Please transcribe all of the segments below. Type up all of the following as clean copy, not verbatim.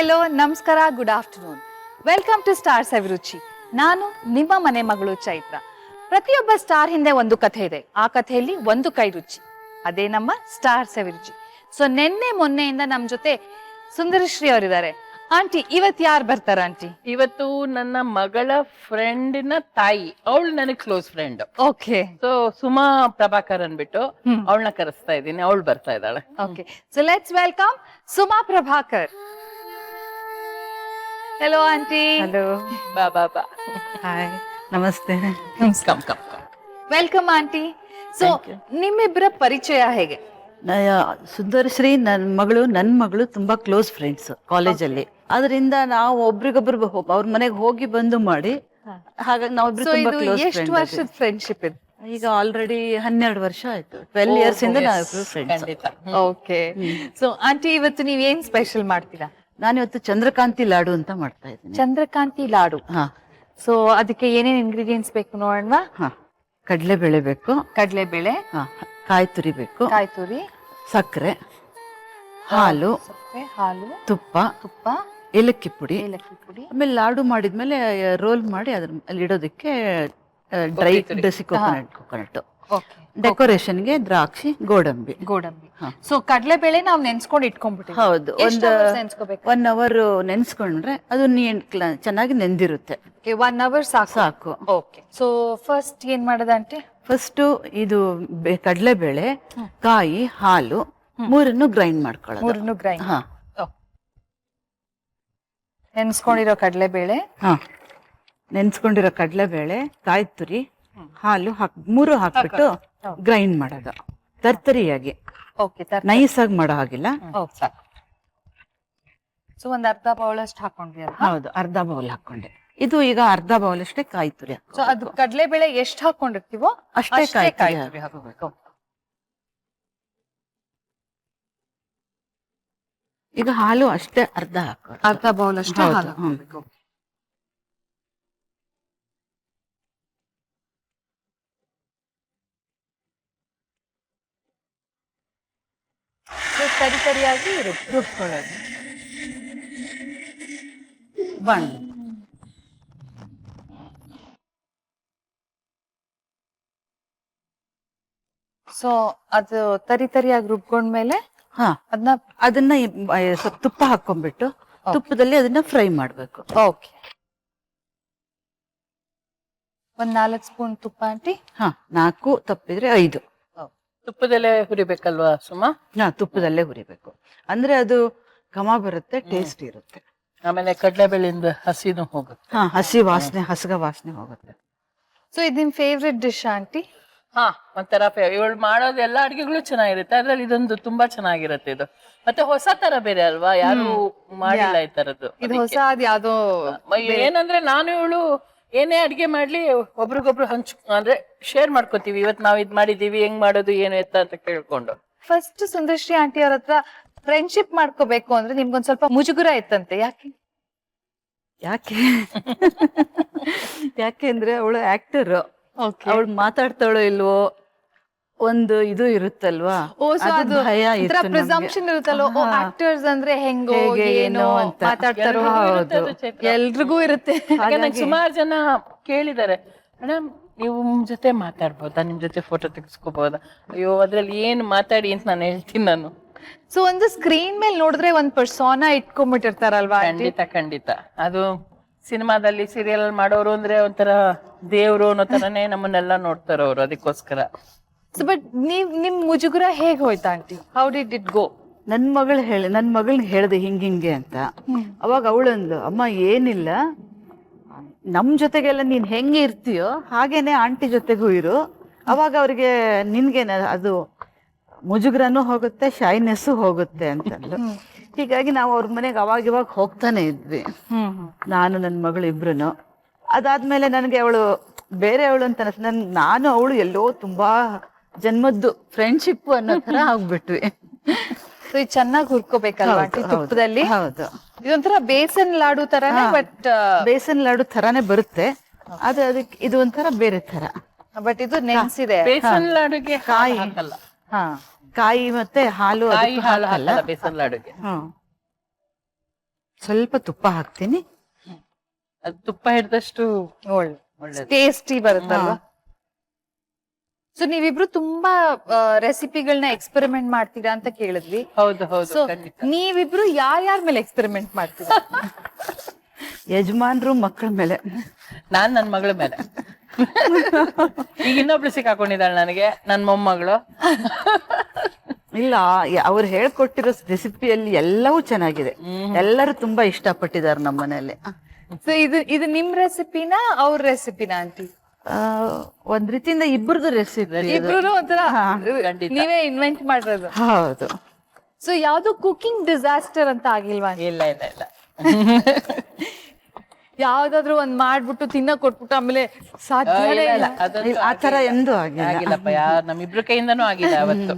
Hello ನಮಸ್ಕಾರ good afternoon welcome to star Saviruchi. ನಾನು ನಿಮ್ಮ ಮನೆ ಮಗಳು ಚೈತ್ರ. ಪ್ರತಿಯೊಬ್ಬ ಸ್ಟಾರ್ ಹಿಂದೆ ಒಂದು ಕಥೆ ಇದೆ. ಆ ಕಥೆಯಲ್ಲಿ ಒಂದು ಕೈ ರುಚಿ, ಅದೇ ನಮ್ಮ ಸ್ಟಾರ್ ಸವಿರುಚಿ. ಸೊ ನಿನ್ನೆ ಮೊನ್ನೆಯಿಂದ ನಮ್ ಜೊತೆ ಸುಂದರಶ್ರೀ ಅವರಿದ್ದಾರೆ. ಆಂಟಿ ಇವತ್ ಯಾರು ಬರ್ತಾರ ಆಂಟಿ? ಇವತ್ತು ನನ್ನ ಮಗಳ ಫ್ರೆಂಡಿನ ತಾಯಿ, ಅವಳು ನನಗೆ close friend. Okay, so Suma Prabhakar ಅನ್ಬಿಟ್ಟು ಅವಳನ್ನ ಕರೆಸ್ತಾ ಇದ್ದೀನಿ, ಅವಳು ಬರ್ತಾ ಇದ್ದಾಳೆ. Okay, so let's welcome Suma Prabhakar. Hello aunty. Hello, ಬಾ ಬಾ ಬಾ. ಹಾಯ್, ನಮಸ್ತೆ. Come come come. Welcome aunty. So ನಿಮ್ಮಿಬ್ಬರ ಪರಿಚಯ ಹೇಗೆ? ಸುಂದರಶ್ರೀ ನನ್ನ ಮಗಳು ತುಂಬಾ ಕ್ಲೋಸ್ ಫ್ರೆಂಡ್ಸ್ ಕಾಲೇಜಲ್ಲಿ. ಅದರಿಂದ ನಾವು ಒಬ್ರಿಗೊಬ್ರು ಅವ್ರ ಮನೆಗೆ ಹೋಗಿ ಬಂದು ಮಾಡಿ, ಹಾಗಾಗಿ ನಾವಿಬ್ರು ಸೊ ತುಂಬಾ ಇದು ಕ್ಲೋಸ್ ಎಷ್ಟು ವರ್ಷದ ಫ್ರೆಂಡ್ಶಿಪ್ ಇದು? ಈಗ ಆಲ್ರೆಡಿ 12 ವರ್ಷ ಆಯ್ತು. 12 ಇಯರ್ಸ್ ಇಂದ ನಾವಿಬ್ರು ಫ್ರೆಂಡ್ಸ್. ಖಂಡಿತ. ಓಕೆ, ಸೊ ಆಂಟಿ ಇವತ್ತು ನೀವ್ ಏನ್ ಸ್ಪೆಷಲ್ ಮಾಡ್ತೀರಾ? ನಾನಿವತ್ತು ಚಂದ್ರಕಾಂತಿ ಲಾಡು ಅಂತ ಮಾಡ್ತಾ ಇದ್ದೀನಿ. ಚಂದ್ರಕಾಂತಿ ಲಾಡು. ಹಾ ಸೊ ಅದಕ್ಕೆ ಏನೇನ್ ಇಂಗ್ರೀಡಿಯೆಂಟ್ಸ್ ಬೇಕು ನೋಡೋಣ. ಹಾ ಕಡಲೆಬೇಳೆ ಬೇಕು, ಕಡಲೆಬೇಳೆ, ಹಾ ಕಾಯಿ ತುರಿ ಬೇಕು, ಕಾಯಿ ತುರಿ, ಸಕ್ಕರೆ, ಹಾಲು, ಸಕ್ಕರೆ, ಹಾಲು, ತುಪ್ಪ, ತುಪ್ಪ, ಏಲಕ್ಕಿ ಪುಡಿ. ಏಲಕ್ಕಿ ಪುಡಿ. ಆಮೇಲೆ ಲಾಡು ಮಾಡಿದ್ಮೇಲೆ ರೋಲ್ ಮಾಡಿ ಅದ್ರ ಅಲ್ಲಿ ಇಡೋದಕ್ಕೆ ಡ್ರೈ ಡಸಿ ಕೊಕೊನಟ್. ಓಕೆ, ಡೆಕೋರೇಷನ್ಗೆ ದ್ರಾಕ್ಷಿ, ಗೋಡಂಬಿ. ಗೋಡಂಬಿ. ಸೊ ಕಡಲೆಬೇಳೆ ನಾವು ನೆನ್ಸ್ಕೊಂಡು ಇಟ್ಕೊಂಡ್ಬಿಟ್ಟಿವಿ. ಹೌದು, ಎಷ್ಟು ಒಂದು hours ನೆನ್ಸ್ಕೋಬೇಕು? 1 hour ನೆನ್ಸ್ಕೊಂಡ್ರೆ ಅದು ಚೆನ್ನಾಗಿ ನೆಂದಿರುತ್ತೆ. 1 hour ಸಾಕು. ಸಾಕು. ಓಕೆ, ಸೊ ಫಸ್ಟ್ ಏನ್ ಮಾಡೋದಂటే ಫಸ್ಟ್ ಇದು ಕಡಲೆಬೇಳೆ, ಕಾಯಿ, ಹಾಲು ಮೂರನ್ನು ಗ್ರೈಂಡ್ ಮಾಡ್ಕೊಳ್ಳೋದು. ಮೂರನ್ನು ಗ್ರೈಂಡ್. ಹಾ ನೆನ್ಸ್ಕೊಂಡಿರೋ ಕಡಲೆಬೇಳೆ, ಹಾ ನೆನ್ಸ್ಕೊಂಡಿರೋ ಕಡಲೆಬೇಳೆ, ಕಾಯಿ ತುರಿ, ಹಾಲು ಮೂರು ಹಾಕ್ಬಿಟ್ಟು ಗ್ರೈಂಡ್ ಮಾಡೋದು ತರ್ತರಿಯಾಗಿ. ಓಕೆ, ನೈಸ್ ಆಗಿ ಮಾಡೋ ಹಾಗಿಲ್ಲ. ಸಾಕು. ಸೊ ಒಂದ್ ಅರ್ಧ ಬೌಲ್ ಅಷ್ಟು ಹಾಕೊಂಡ್ವಿ ಅಲ್ವಾ? ಹೌದು, ಅರ್ಧ ಬೌಲ್ ಹಾಕೊಂಡೆ. ಇದು ಈಗ ಅರ್ಧ ಬೌಲ್ ಅಷ್ಟೇ ಕಾಯಿ ತುರಿ. ಸೊ ಅದು ಕಡಲೆಬೇಳೆ ಎಷ್ಟು ಹಾಕೊಂಡಿರ್ತೀವೋ ಅಷ್ಟೇ ಕಾಯಿ ತುರಿ ಹಾಕೋಬೇಕು. ಈಗ ಹಾಲು ಅಷ್ಟೇ ಅರ್ಧ ಹಾಕೋ, ಅರ್ಧ ಬೌಲ್ ಅಷ್ಟು ಹೌದು, ಹಾಲು ಹಾಕೋಬೇಕು. ಸರಿ ಸರಿಯಾಗಿ ರುಬ್ಕೊಳ್ಳೋದು. ಬಣ್ಣ. ಸೊ ಅದು ತರಿಯಾಗಿ ರುಬ್ಕೊಂಡ್ಮೇಲೆ ಹಾ ಅದನ್ನ ಸ್ವಲ್ಪ ತುಪ್ಪ ಹಾಕೊಂಡ್ಬಿಟ್ಟು ತುಪ್ಪದಲ್ಲಿ ಅದನ್ನ ಫ್ರೈ ಮಾಡ್ಬೇಕು. ಓಕೆ, ಒಂದ್ 4 ಸ್ಪೂನ್ ತುಪ್ಪ ಆಂಟಿ. ಹಾ 4 ತಪ್ಪಿದ್ರೆ 5. ತುಪ್ಪದಲ್ಲೇ ಹುರಿಬೇಕಲ್ವಾ ಸುಮಾ? ಹಾ ತುಪ್ಪದಲ್ಲೇ ಹುರಿಬೇಕು, ಅಂದ್ರೆ ಅದು ಘಮ ಬರುತ್ತೆ, ಟೇಸ್ಟ್ ಇರುತ್ತೆ. ಆಮೇಲೆ ಕಡಲೆಬೇಳೆಯಿಂದ ಹಸಿನೂ ಹೋಗುತ್ತೆ. ಹಾ ಹಸಿ ವಾಸನೆ, ಹಸಗ ವಾಸನೆ ಹೋಗುತ್ತೆ. ಸೊ ಇದು ನಿಮ್ ಫೇವ್ರೆಟ್ ಡಿಶ್ ಆಂಟಿ? ಹಾ ಒಂಥರ ಇವಳು ಮಾಡೋದು ಎಲ್ಲ ಅಡಿಗೆಗಳು ಚೆನ್ನಾಗಿರುತ್ತೆ, ಅದ್ರಲ್ಲಿ ಇದೊಂದು ತುಂಬಾ ಚೆನ್ನಾಗಿರುತ್ತೆ. ಇದು ಮತ್ತೆ ಹೊಸ ತರ ಬೇರೆ ಅಲ್ವಾ, ಯಾರು ಮಾಡಿಲ್ಲ ಈ ತರದ್ದು. ಇದು ಹೊಸ ಅದ್ ಯಾವ್ದೋ ಏನಂದ್ರೆ ನಾನು ಇವಳು ಏನೇ ಅಡಿಗೆ ಮಾಡ್ಲಿ ಒಬ್ರಿಗೊಬ್ರು ಅಂದ್ರೆ ಶೇರ್ ಮಾಡ್ಕೋತೀವಿ. ಇವತ್ತು ನಾವ್ ಇದ್ ಮಾಡಿದೀವಿ, ಹೆಂಗ್ ಮಾಡೋದು ಏನು ಎತ್ತ ಅಂತ ಕೇಳ್ಕೊಂಡು. ಫಸ್ಟ್ ಸುಂದರಶ್ರೀ ಆಂಟಿ ಅವ್ರ ಹತ್ರ ಫ್ರೆಂಡ್ಶಿಪ್ ಮಾಡ್ಕೋಬೇಕು ಅಂದ್ರೆ ನಿಮ್ಗೊಂದ್ ಸ್ವಲ್ಪ ಮುಜುಗುರ ಇತ್ತಂತೆ. ಯಾಕೆ? ಯಾಕೆ ಅಂದ್ರೆ ಅವಳು ಆಕ್ಟರ್, ಅವಳು ಮಾತಾಡ್ತಾಳೋ ಇಲ್ವೋ ಒಂದು ಇದು ಇರುತ್ತಲ್ವಾ, ಅದು ಭಯ ಇತ್ತು ನಮ್ಗೆ. ಪ್ರಿಸಂಪ್ಷನ್ ಇರುತ್ತಲ್ಲ, ಆಕ್ಟರ್ಸ್ ಅಂದ್ರೆ ಹೆಂಗೋ ಏನೋ ಅಂತ ಮಾತಾಡ್ತಾರೋ. ಎಲ್ರಿಗೂ ಇರುತ್ತೆ. ಸುಮಾರು ಜನ ಕೇಳಿದ್ದಾರೆ, ಮೇಡಮ್ ನೀವು ನಿಮ್ ಜೊತೆ ಮಾತಾಡ್ಬೋದಾ, ನಿಮ್ ಜೊತೆ ಫೋಟೋ ತೆಗೆಸ್ಕೋಬಹುದಾ? ಅಯ್ಯೋ ಅದ್ರಲ್ಲಿ ಏನು ಮಾತಾಡಿ ಅಂತ ನಾನು ಹೇಳ್ತೀನಿ ನಾನು. ಸೊ ಒಂದು ಸ್ಕ್ರೀನ್ ಮೇಲೆ ನೋಡಿದ್ರೆ ಒಂದ್ ಪರ್ಸೋನಾ ಇಟ್ಕೊಂಡ್ಬಿಟ್ಟಿರ್ತಾರಲ್ವಾ? ಖಂಡಿತ ಖಂಡಿತ. ಅದು ಸಿನಿಮಾದಲ್ಲಿ ಸೀರಿಯಲ್ ಮಾಡೋರು ಅಂದ್ರೆ ಒಂಥರ ದೇವ್ರು ಅನ್ನೋ ತರನೇ ನಮ್ಮನ್ನೆಲ್ಲ ನೋಡ್ತಾರ ಅವ್ರು, ಅದಕ್ಕೋಸ್ಕರ. ಸೊ ಬಟ್ ನಿಮ್ ಮುಜುಗುರ ಹೇಗ್ ಹೋಯ್ತಾ aunty? How did it go? ನನ್ ಮಗಳನ್ನ ಹೇಳ್ದೆ ಹಿಂಗೆ ಅಂತ. ಅವಾಗ ಅವಳಂದು, ಅಮ್ಮ ಏನಿಲ್ಲ, ನಮ್ ಜೊತೆಗೆಲ್ಲ ನೀನ್ ಹೆಂಗೆ ಇರ್ತೀಯೋ ಹಾಗೇನೆ ಆಂಟಿ ಜೊತೆಗೂ ಇರು, ಅವಾಗ ಅವ್ರಿಗೆ ನಿನ್ಗೆ ಅದು ಮುಜುಗ್ರನೂ ಹೋಗುತ್ತೆ, ಶೈನೆಸ್ಸು ಹೋಗುತ್ತೆ ಅಂತಂದು. ಹೀಗಾಗಿ ನಾವು ಅವ್ರ ಮನೆಗೆ ಅವಾಗ ಇವಾಗ ಹೋಗ್ತಾನೆ ಇದ್ವಿ, ನಾನು ನನ್ನ ಮಗಳು ಇಬ್ರು. ಅದಾದ್ಮೇಲೆ ನನಗೆ ಅವಳು ಬೇರೆ ಅವಳು ಅಂತ ನಾನು ಅವಳು ಎಲ್ಲೋ ತುಂಬಾ ಜನ್ಮದ್ದು ಫ್ರೆಂಡ್ಶಿಪ್ ಅನ್ನೋ ತರ ಆಗ್ಬಿಟ್ವಿ. ಸೊ ಇದು ಚೆನ್ನಾಗಿ ಹುರ್ಕೋಬೇಕಲ್ವಾ ಆಂಟಿ ತುಪ್ಪದಲ್ಲಿ? ಹೌದು, ಇದೊಂಥರ ಬೇಸನ್ ಲಾಡು ತರಾನೇ, ಬಟ್ ಬೇಸನ್ ಲಾಡು ತರಾನೇ ಬರುತ್ತೆ. ಅದಕ್ಕೆ ಇದು ಒಂಥರ ಬೇರೆ ತರ. ಬಟ್ ಇದು ನೆನ್ಸಿದೆ. ಬೇಸನ್ ಲಾಡುಗೆ ಕಾಯಿ ಹಾಕಲ್ಲ. ಹಾ ಕಾಯಿ ಮತ್ತೆ ಹಾಲು ಕಾಯಿ ಹಾಲು ಹಾಕಲ್ಲ ಬೇಸನ್ ಲಾಡುಗೆ. ಸ್ವಲ್ಪ ತುಪ್ಪ ಹಾಕ್ತೀನಿ. ಅದು ತುಪ್ಪ ಹಿಡ್ದಷ್ಟು ಒಳ್ಳೆ ಟೇಸ್ಟಿ ಬರುತ್ತಲ್ವಾ? ಸೊ ನೀವಿಬ್ರು ತುಂಬಾ ರೆಸಿಪಿಗಳನ್ನ ಎಕ್ಸ್ಪೆರಿಮೆಂಟ್ ಮಾಡ್ತೀರಾ ಅಂತ ಕೇಳಿದ್ವಿ. ಹೌದು ಹೌದು ಸೊ ಖಂಡಿತ. ನೀವಿಬ್ರು ಯಾರ್ಯಾರ ಮೇಲೆ ಎಕ್ಸ್ಪೆರಿಮೆಂಟ್ ಮಾಡ್ತೀರಾ? ಯಜಮಾನ್ರು ಮಕ್ಕಳ ಮೇಲೆ. ನಾನ್ ನನ್ ಮಗಳ ಮೇಲೆ. ಈಗ ಇನ್ನೊಬ್ಳು ಸಿಕ್ಕಾಕೊಂಡಿದ್ದಾಳೆ ನನಗೆ, ನನ್ ಮೊಮ್ಮಗಳು. ಇಲ್ಲ, ಅವ್ರು ಹೇಳ್ಕೊಟ್ಟಿರೋ ರೆಸಿಪಿಯಲ್ಲಿ ಎಲ್ಲವೂ ಚೆನ್ನಾಗಿದೆ. ಎಲ್ಲರೂ ತುಂಬಾ ಇಷ್ಟಪಟ್ಟಿದ್ದಾರೆ ನಮ್ಮ ಮನೆಯಲ್ಲಿ. ಸೊ ಇದು ನಿಮ್ ರೆಸಿಪಿನ ಅವ್ರ ರೆಸಿಪಿನ ಆಂಟಿ? ಒಂದ್ ರೀತಿಯಿಂದ ಇಬ್ಬರದು ರೆಸಿಪಿ. ಇಬ್ರು ಒಂಥರ ನೀವೇ ಇನ್ವೆಂಟ್ ಮಾಡಿರೋದು? ಹೌದು. ಸೊ ಯಾವ್ದು ಕುಕಿಂಗ್ ಡಿಸಾಸ್ಟರ್ ಅಂತ ಆಗಿಲ್ವಾ? ಇಲ್ಲ ಇಲ್ಲ ಇಲ್ಲ. ಯಾವ್ದಾದ್ರು ಒಂದ್ ಮಾಡ್ಬಿಟ್ಟು ತಿನ್ನ ಕೊಟ್ಬಿಟ್ಟು ಆಮೇಲೆ ಸಾಧ್ಯನೇ ಇಲ್ಲ. ಆ ತರ ಎಂದೂ ಆಗಿಲ್ಲಪ್ಪ, ನಮ್ಮಿಬ್ರ ಕೈಯಿಂದನೂ ಆಗಿಲ್ಲ ಅವತ್ತು.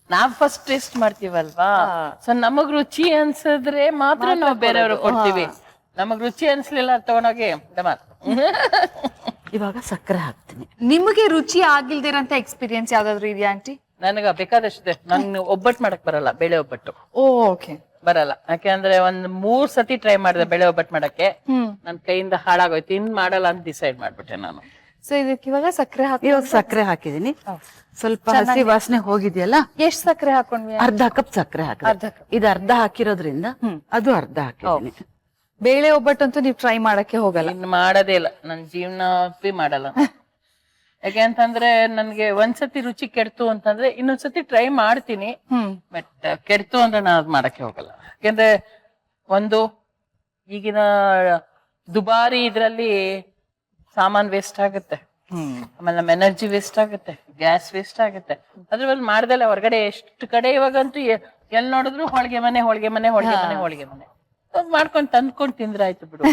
ನಾವ್ ಫಸ್ಟ್ ಟೇಸ್ಟ್ ಮಾಡ್ತೀವಲ್ವಾ, ಸೊ ನಮಗ್ ರುಚಿ ಅನ್ಸಿದ್ರೆ ಮಾತ್ರ ನಾವು ಬೇರೆಯವ್ರಿಗೆ ಕೊಡ್ತೀವಿ. ನಮಗ್ ರುಚಿ ಅನ್ಸ್ಲಿಲ್ಲ ತಗೊಂಡೋಗಿ ಡಮಾರ್. ಇವಾಗ ಸಕ್ಕರೆ ಹಾಕ್ತೀನಿ. ನಿಮಗೆ ರುಚಿ ಆಗಿಲ್ದಿರಂತ ಎಕ್ಸ್ಪೀರಿಯನ್ಸ್ ಯಾವ್ದಾದ್ರು ಇದೆಯಾ ಆಂಟಿ? ನನಗ ಬೇಕಾದಷ್ಟಿದೆ. ನನ್ ಒಬ್ಬಟ್ಟು ಮಾಡಕ್ ಬರಲ್ಲ, ಬೇಳೆ ಒಬ್ಬಟ್ಟು ಓಕೆ ಬರಲ್ಲ. ಯಾಕೆಂದ್ರೆ ಒಂದ್ 3 ಸತಿ ಟ್ರೈ ಮಾಡಿದೆ ಬೇಳೆ ಒಬ್ಬಟ್ಟು ಮಾಡಕ್ಕೆ. ನನ್ ಕೈಯಿಂದ ಹಾಳಾಗೋಯ್ತು, ಇನ್ ಮಾಡಲ್ಲ ಅಂತ ಡಿಸೈಡ್ ಮಾಡ್ಬಿಟ್ಟೆ ನಾನು. ಸೊ ಇದಕ್ಕೆ ಇವಾಗ ಸಕ್ಕರೆ ಹಾಕಿ, ಇವಾಗ ಸಕ್ಕರೆ ಹಾಕಿದೀನಿ. ಸ್ವಲ್ಪ ಹಸಿ ವಾಸನೆ ಹೋಗಿದೆಯಲ್ಲ. ಎಷ್ಟ್ ಸಕ್ಕರೆ ಹಾಕೊಂಡ್ವಿ? ಅರ್ಧ ಕಪ್ ಸಕ್ಕರೆ ಹಾಕಿ. ಅರ್ಧ ಕಪ್. ಇದು ಅರ್ಧ ಹಾಕಿರೋದ್ರಿಂದ ಅದು ಅರ್ಧ ಹಾಕಿದೀನಿ. ಬೇಳೆ ಒಬ್ಬಟ್ಟಂತೂ ನೀವು ಟ್ರೈ ಮಾಡಕ್ಕೆ ಹೋಗಲ್ಲ? ಇನ್ ಮಾಡೋದೇ ಇಲ್ಲ, ನನ್ ಜೀವನ ಮಾಡಲ್ಲ. ಯಾಕೆ ಅಂತಂದ್ರೆ ನನ್ಗೆ ಒಂದ್ಸತಿ ರುಚಿ ಕೆಡ್ತು ಅಂತಂದ್ರೆ ಇನ್ನೊಂದ್ಸತಿ ಟ್ರೈ ಮಾಡ್ತೀನಿ. ಬಟ್ ಕೆಡ್ತು ಅಂದ್ರೆ ನಾನು ಅದ್ ಮಾಡಕ್ಕೆ ಹೋಗಲ್ಲ. ಯಾಕೆಂದ್ರೆ ಒಂದು ಈಗಿನ ದುಬಾರಿ ಇದ್ರಲ್ಲಿ ಸಾಮಾನ್ ವೇಸ್ಟ್ ಆಗುತ್ತೆ, ಆಮೇಲೆ ನಮ್ ಎನರ್ಜಿ ವೇಸ್ಟ್ ಆಗುತ್ತೆ, ಗ್ಯಾಸ್ ವೇಸ್ಟ್ ಆಗುತ್ತೆ. ಅದ್ರ ಮೇಲೆ ಮಾಡ್ದಲ್ಲ ಹೊರಗಡೆ ಎಷ್ಟು ಕಡೆ ಇವಾಗಂತೂ ಎಲ್ ನೋಡಿದ್ರು ಹೋಳಿಗೆ ಮನೆ ಹೋಳಿಗೆ ಮನೆ ಹೋಳಿಗೆ ಮನೆ ಹೋಳಿಗೆ ಮನೆ ಮಾಡ್ಕೊಂಡ್ ತಂದ್ಕೊಂಡ್ ತಿಂದ್ರೆ ಆಯ್ತು ಬಿಡು.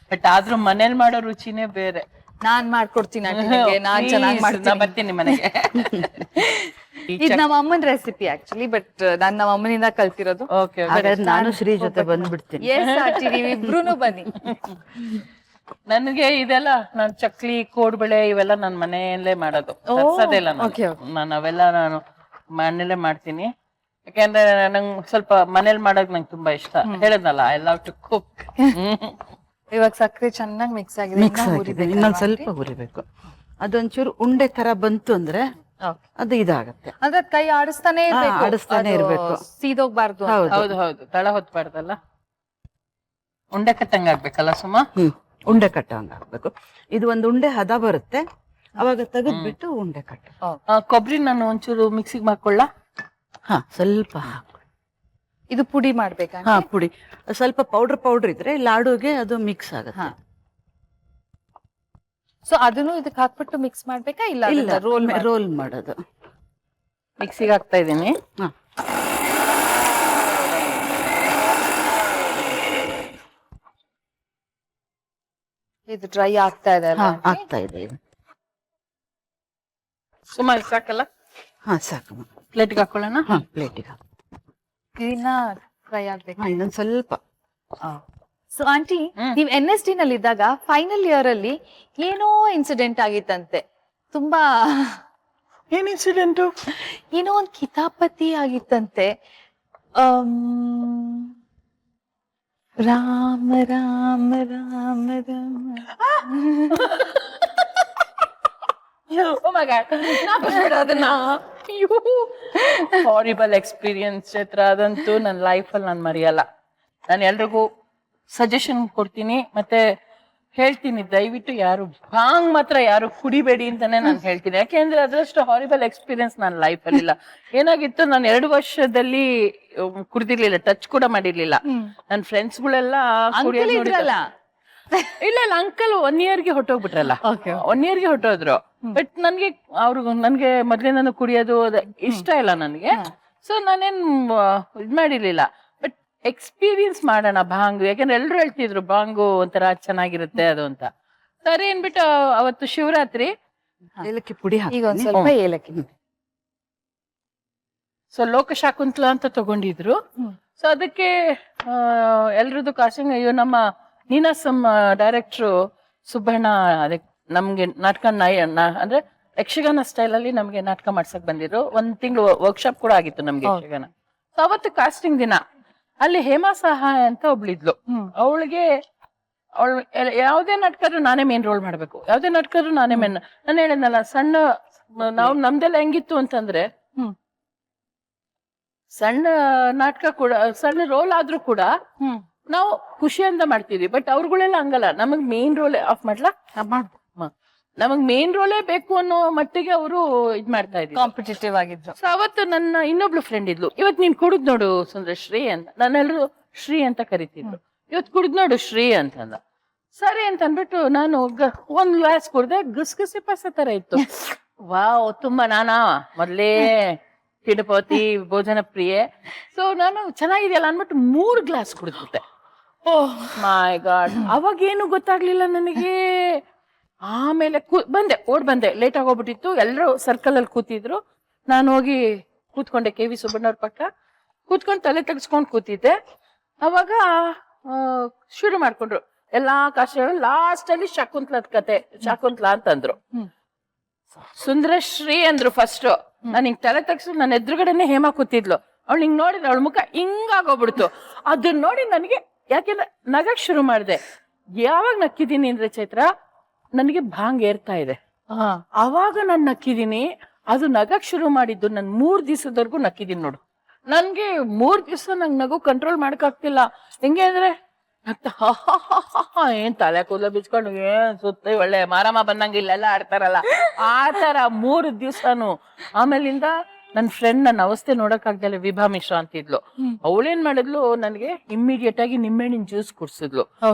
ಬಟ್ ಆದ್ರೂ ಮನೇಲಿ ಮಾಡೋ ರುಚಿನೇ ಬೇರೆ. ನಾನ್ ಮಾಡ್ಕೊಡ್ತೀನಿ aunty ನಿಮ್ಗೆ. ನಾನ್ ಚೆನ್ನಾಗಿ ಮಾಡ್ತೀನಿ, ಬರ್ತೀನಿ ಮನೆಗೆ. ಇದು ನಮ್ಮ ಅಮ್ಮನ ರೆಸಿಪಿ ಆಕ್ಚುಲಿ, ಬಟ್ ನಾನ್ ನಮ್ಮ ಅಮ್ಮನಿಂದ ಕಲ್ತಿರೋದು. ಓಕೆ, ಹಾಗಾದ್ರೆ ನಾನು ಶ್ರೀ ಜೊತೆ ಬಂದ್ಬಿಡ್ತೀನಿ. ಎಸ್ ಆಂಟಿ, ನೀವಿಬ್ರು ಬನ್ನಿ. ನನಗೆ ಇದೆಲ್ಲ ನಾನ್ ಚಕ್ಲಿ ಕೋಡ್ಬಳೆ ಇವೆಲ್ಲ ನಾನ್ ಮನೆಯಲ್ಲೇ ಮಾಡೋದು, ತರ್ಸೋದಿಲ್ಲ ನಾನು ಅವೆಲ್ಲ ನಾನು ಮನೇಲೆ ಮಾಡ್ತೀನಿ. ಯಾಕೆಂದ್ರೆ ನಂಗ್ ಸ್ವಲ್ಪ ಮನೇಲಿ ಮಾಡೋದ್ ನಂಗೆ ತುಂಬಾ ಇಷ್ಟ. ಹೇಳಿದ್ನಲ್ಲ, ಐ ಲವ್ ಟು ಕುಕ್. ಇವಾಗ ಸಕ್ಕರೆ ಚೆನ್ನಾಗಿ ಮಿಕ್ಸ್ ಆಗಿದೆ. ಮಿಕ್ಸ್ ಆಗಿದೆ, ಇನ್ನೊಂದ್ ಸ್ವಲ್ಪ ಹುರಿಬೇಕು. ಅದೊಂಚೂರು ಉಂಡೆ ತರ ಬಂತು ಅಂದ್ರೆ ಅದು ಇದಾಗತ್ತೆ. ಅಂದ್ರೆ ಕೈ ಆಡಿಸ್ತಾನೆ ಇರ್ಬೇಕು, ಆಡಿಸ್ತಾನೆ ಇರ್ಬೇಕು, ಸೀದೋಗ್ಬಾರ್ದು. ಹೌದು ಹೌದು, ತಳ ಹೊತ್ಬಾರ್ದಲ್ಲ, ಉಂಡೆ ಕಟ್ಟಂಗ ಆಗ್ಬೇಕಲ್ಲ ಸುಮಾ. ಉಂಡೆ ಕಟ್ಟಂಗ ಆಗ್ಬೇಕು. ಇದು ಒಂದ್ ಉಂಡೆ ಹದ ಬರುತ್ತೆ, ಅವಾಗ ತೆಗೆದ್ಬಿಟ್ಟು ಉಂಡೆ ಕಟ್ಟ. ಕೊಬ್ಬರಿ ನಾನು ಒಂಚೂರು ಮಿಕ್ಸಿಗೆ ಮಾಡ್ಕೊಳ್ಳ. ಹಾ, ಸ್ವಲ್ಪ ಹಾಕು. ಇದು ಪುಡಿ ಮಾಡ್ಬೇಕಾ? ಹಾ, ಪುಡಿ ಸ್ವಲ್ಪ ಪೌಡರ್ ಇದ್ರೆ ಲಾಡುಗೆ ಅದು ಮಿಕ್ಸ್ ಆಗುತ್ತೆ. ಸೊ ಅದನ್ನು ಇದಕ್ಕೆ ಹಾಕ್ಬಿಟ್ಟು ಮಿಕ್ಸ್ ಮಾಡ್ಬೇಕಾ? ಇಲ್ಲ, ರೋಲ್ ಮಾಡೋದು. ಮಿಕ್ಸಿಗೆ ಹಾಕ್ತಾ ಇದೀನಿ. ಹಾ, ಇದು ಡ್ರೈ ಆಗ್ತಾ ಇದೆ ಅಲ್ಲ? ಆಗ್ತಾ ಇದೆ ಇದು. ಸುಮಾರು ಸಾಕಲ್ಲ? ಹಾ, ಸಾಕು. ಪ್ಲೇಟ್ಗೆ ಹಾಕೊಳ್ಳೋಣ. ಹಾ, ಪ್ಲೇಟಿಗೆ ಹಾಕು. ಇದನ್ನ ಫ್ರೈ ಆಗ್ಬೇಕು. ಇನ್ನೊಂದ್ ಸ್ವಲ್ಪ. ಸೊ ಆಂಟಿ, ನೀವ್ NSD ನಲ್ಲಿ ಇದ್ದಾಗ ಫೈನಲ್ ಇಯರ್ ಅಲ್ಲಿ ಏನೋ ಇನ್ಸಿಡೆಂಟ್ ಆಗಿತ್ತಂತೆ. ತುಂಬಾ ಏನ್ ಇನ್ಸಿಡೆಂಟು? ಏನೋ ಒಂದ್ ಕಿತಾಪತಿ ಆಗಿತ್ತಂತೆ. ರಾಮ ರಾಮ ರಾಮ ರಾಮ. ಹಾರಿಬಲ್ ಎಕ್ಸ್ಪೀರಿಯನ್ಸ್ ಚೈತ್ರ, ಅದಂತೂ ನನ್ನ ಲೈಫಲ್ಲಿ ನಾನು ಮರೆಯಲ್ಲ. ನಾನು ಎಲ್ರಿಗೂ ಸಜೆಷನ್ ಕೊಡ್ತೀನಿ, ಮತ್ತೆ ಹೇಳ್ತೀನಿ, ದಯವಿಟ್ಟು ಯಾರು ಭಾಂಗ್ ಮಾತ್ರ ಯಾರು ಕುಡಿಬೇಡಿ ಅಂತಾನೆ ನಾನು ಹೇಳ್ತೀನಿ. ಯಾಕೆಂದ್ರೆ ಅದರಷ್ಟು ಹಾರಿಬಲ್ ಎಕ್ಸ್ಪೀರಿಯನ್ಸ್ ನನ್ನ ಲೈಫಲ್ಲಿ ಇಲ್ಲ. ಏನಾಗಿತ್ತು, ನಾನು 2 ವರ್ಷದಲ್ಲಿ ಕುಡ್ದಿರ್ಲಿಲ್ಲ, ಟಚ್ ಕೂಡ ಮಾಡಿರ್ಲಿಲ್ಲ. ನನ್ನ ಫ್ರೆಂಡ್ಸ್ಗಳೆಲ್ಲ ಇಲ್ಲ ಅಂಕಲ್ 1 ಇಯರ್ಗೆ ಹೊಟ್ಟೋಗ್ಬಿಟ್ರಲ್ಲ, 1 ಇಯರ್ಗೆ ಹೊಟ್ಟೋದ್ರು. ಬಟ್ ನನ್ಗೆ ನನ್ಗೆ ಮೊದ್ಲಿಂದ ಕುಡಿಯೋದು ಇಷ್ಟ ಇಲ್ಲ ನನಗೆ. ಸೊ ನಾನೇನ್ ಇದ್ ಮಾಡಿರ್ಲಿಲ್ಲ. ಬಟ್ ಎಕ್ಸ್ಪೀರಿಯನ್ಸ್ ಮಾಡೋಣ ಭಾಂಗು, ಯಾಕಂದ್ರೆ ಎಲ್ರು ಹೇಳ್ತಿದ್ರು ಭಾಂಗು ಒಂಥರ ಚೆನ್ನಾಗಿರುತ್ತೆ ಅದು ಅಂತ. ಸರಿ ಅನ್ಬಿಟ್ಟು ಅವತ್ತು ಶಿವರಾತ್ರಿ ಏಲಕ್ಕಿ ಪುಡಿ ಈಗ ಒಂದ್ ಸ್ವಲ್ಪ ಏಲಕ್ಕಿ. ಸೊ ಲೋಕಶಾಕುಂತಲ ಅಂತ ತಗೊಂಡಿದ್ರು. ಸೊ ಅದಕ್ಕೆ ಎಲ್ರದ್ದು ಕಾಸ್ಟಿಂಗ್, ಅಯ್ಯೋ ನಮ್ಮ ನೀನಾಸಂ ಡೈರೆಕ್ಟ್ರು ಸುಬ್ಬಣ್ಣ ಅದಕ್ಕೆ ನಮ್ಗೆ ನಾಟಕ ಅಂದ್ರೆ ಯಕ್ಷಗಾನ ಸ್ಟೈಲ್ ಅಲ್ಲಿ ನಮ್ಗೆ ನಾಟಕ ಮಾಡ್ಸಕ್ ಬಂದಿದ್ರು. 1 ತಿಂಗಳು ವರ್ಕ್ಶಾಪ್ ಕೂಡ ಆಗಿತ್ತು ನಮ್ಗೆ ಯಕ್ಷಗಾನ. ಸೊ ಅವತ್ತು ಕಾಸ್ಟಿಂಗ್ ದಿನ ಅಲ್ಲಿ ಹೇಮಾ ಸಹಾಯ ಅಂತ ಒಬ್ಳಿದ್ಲು. ಅವಳಿಗೆ ಯಾವ್ದೇ ನಾಟಕರು ನಾನೇ ಮೇನ್ ರೋಲ್ ಮಾಡ್ಬೇಕು, ಯಾವ್ದೇ ನಾಟಕರು ನಾನೇ ಮೇನ್. ನಾನು ಹೇಳಿದ್ನಲ್ಲ, ಸಣ್ಣ ನಾವು ನಮ್ದೆಲ್ಲ ಹೆಂಗಿತ್ತು ಅಂತಂದ್ರೆ, ಸಣ್ಣ ನಾಟಕ ಕೂಡ, ಸಣ್ಣ ರೋಲ್ ಆದ್ರೂ ಕೂಡ ನಾವು ಖುಷಿಯಿಂದ ಮಾಡ್ತಿದ್ವಿ. ಬಟ್ ಅವ್ರುಗಳೆಲ್ಲ ಹಂಗಲ್ಲ, ನಮಗ್ ಮೇನ್ ರೋಲ್ ಆಫ್ ಮಾಡ್ಲಾ, ನಮಗ್ ಮೇನ್ ರೋಲೇ ಬೇಕು ಅನ್ನೋ ಮಟ್ಟಿಗೆ ಅವರು ಇದ್ ಮಾಡ್ತಾ ಇದ್ರು, ಕಾಂಪಿಟೇಟಿವ್ ಆಗಿದ್ರು. ಸೊ ಅವತ್ತು ನನ್ನ ಇನ್ನೊಬ್ಳು ಫ್ರೆಂಡ್ ಇದ್ಲು, ಇವತ್ ನೀನ್ ಕುಡಿದ್ ನೋಡು ಸುಂದ್ರ ಶ್ರೀ ಅಂತ, ನಾನೆಲ್ಲರೂ ಶ್ರೀ ಅಂತ ಕರಿತಿದ್ರು. ಇವತ್ ಕುಡಿದ್ ನೋಡು ಶ್ರೀ ಅಂತಂದ. ಸರಿ ಅಂತ ಅನ್ಬಿಟ್ಟು ನಾನು ಒಂದ್ ಗ್ಲಾಸ್ ಕುಡ್ದೆ, ಗಸಗಸೆ ಪಾಸ ತರ ಇತ್ತು. ವಾವ್, ತುಂಬಾ ನಾನಾ ಮೊದ್ಲೇ ಕಿಡಪತಿ ಭೋಜನ ಪ್ರಿಯೆ, ಸೊ ನಾನು ಚೆನ್ನಾಗಿದೆಯಲ್ಲ ಅನ್ಬಿಟ್ಟು 3 ಗ್ಲಾಸ್ ಕುಡಿದ್ಬಿಟ್ಟೆ. ಓಹ್ ಮೈ ಗಾಡ್, ಅವಾಗೇನು ಗೊತ್ತಾಗ್ಲಿಲ್ಲ ನನಗೆ. ಆಮೇಲೆ ಓಡ್ ಬಂದೆ, ಲೇಟ್ ಆಗೋಗ್ಬಿಟ್ಟಿತ್ತು. ಎಲ್ಲರೂ ಸರ್ಕಲ್ ಅಲ್ಲಿ ಕೂತಿದ್ರು, ನಾನು ಹೋಗಿ ಕೂತ್ಕೊಂಡೆ KV ಸುಬ್ಬಣ್ಣವ್ರ ಪಕ್ಕ ಕೂತ್ಕೊಂಡು ತಲೆ ತೆಗೆಸ್ಕೊಂಡ್ ಕೂತಿದ್ದೆ. ಅವಾಗ ಶುರು ಮಾಡ್ಕೊಂಡ್ರು ಎಲ್ಲಾ ಕಾಶಗಳು. ಲಾಸ್ಟ್ ಅಲ್ಲಿ ಶಕುಂತ್ಲದ ಕತೆ, ಶಕುಂತ್ಲಾ ಅಂತಂದ್ರು. ಸುಂದರಶ್ರೀ ಅಂದ್ರು ಫಸ್ಟ್. ನಾನು ಹಿಂಗ್ ತಲೆ ತಗ್ಸು, ನನ್ನ ಎದುರುಗಡೆನೆ ಹೇಮಾ ಕೂತಿದ್ಲು. ಅವಳು ಹಿಂಗ್ ನೋಡಿದ್ರೆ ಅವಳ ಮುಖ ಹಿಂಗಾಗೋಗ್ಬಿಡ್ತು. ಅದನ್ನ ನೋಡಿ ನನಗೆ, ಯಾಕೆಂದ್ರೆ ನಗಕ್ ಶುರು ಮಾಡಿದೆ. ಯಾವಾಗ ನಕ್ಕಿದೀನಿ ಅಂದ್ರೆ ಚೈತ್ರ, ನನಗೆ ಭಾಂಗ್ ಏರ್ತಾ ಇದೆ, ಅವಾಗ ನಾನು ನಕ್ಕಿದೀನಿ. ಅದು ನಗಕ್ ಶುರು ಮಾಡಿದ್ದು ನನ್ 3 ದಿವಸದವರೆಗೂ ನಕ್ಕಿದೀನಿ ನೋಡು. ನನ್ಗೆ 3 ದಿವಸ ನಂಗೆ ನಗು ಕಂಟ್ರೋಲ್ ಮಾಡಕ್ ಆಗ್ತಿಲ್ಲ. ಹೆಂಗೆ ಅಂದ್ರೆ ಏನ್ ತಲೆ ಕೂದಲು ಬಿಚ್ಕೊಂಡು ಏನ್ ಸುತ್ತ ಒಳ್ಳೆ ಮಾರಮ್ಮ ಬಂದಂಗ ಇಲ್ಲೆಲ್ಲ ಆಡ್ತಾರಲ್ಲ, ಆ ತರ 3 ದಿವ್ಸನು. ಆಮೇಲಿಂದ ನನ್ ಫ್ರೆಂಡ್ ನನ್ನ ಅವಸ್ಥೆ ನೋಡಕ್ ಆಗ್ದಲ್ಲ, ವಿಭಾ ಮಿಶ್ರಾ ಅಂತಿದ್ಲು. ಅವಳೇನ್ ಮಾಡಿದ್ಲು, ನನ್ಗೆ ಇಮ್ಮಿಡಿಯೇಟ್ ಆಗಿ ನಿಂಬೆಹಣ್ಣಿನ ಜ್ಯೂಸ್ ಕುಡ್ಸಿದ್ಲು.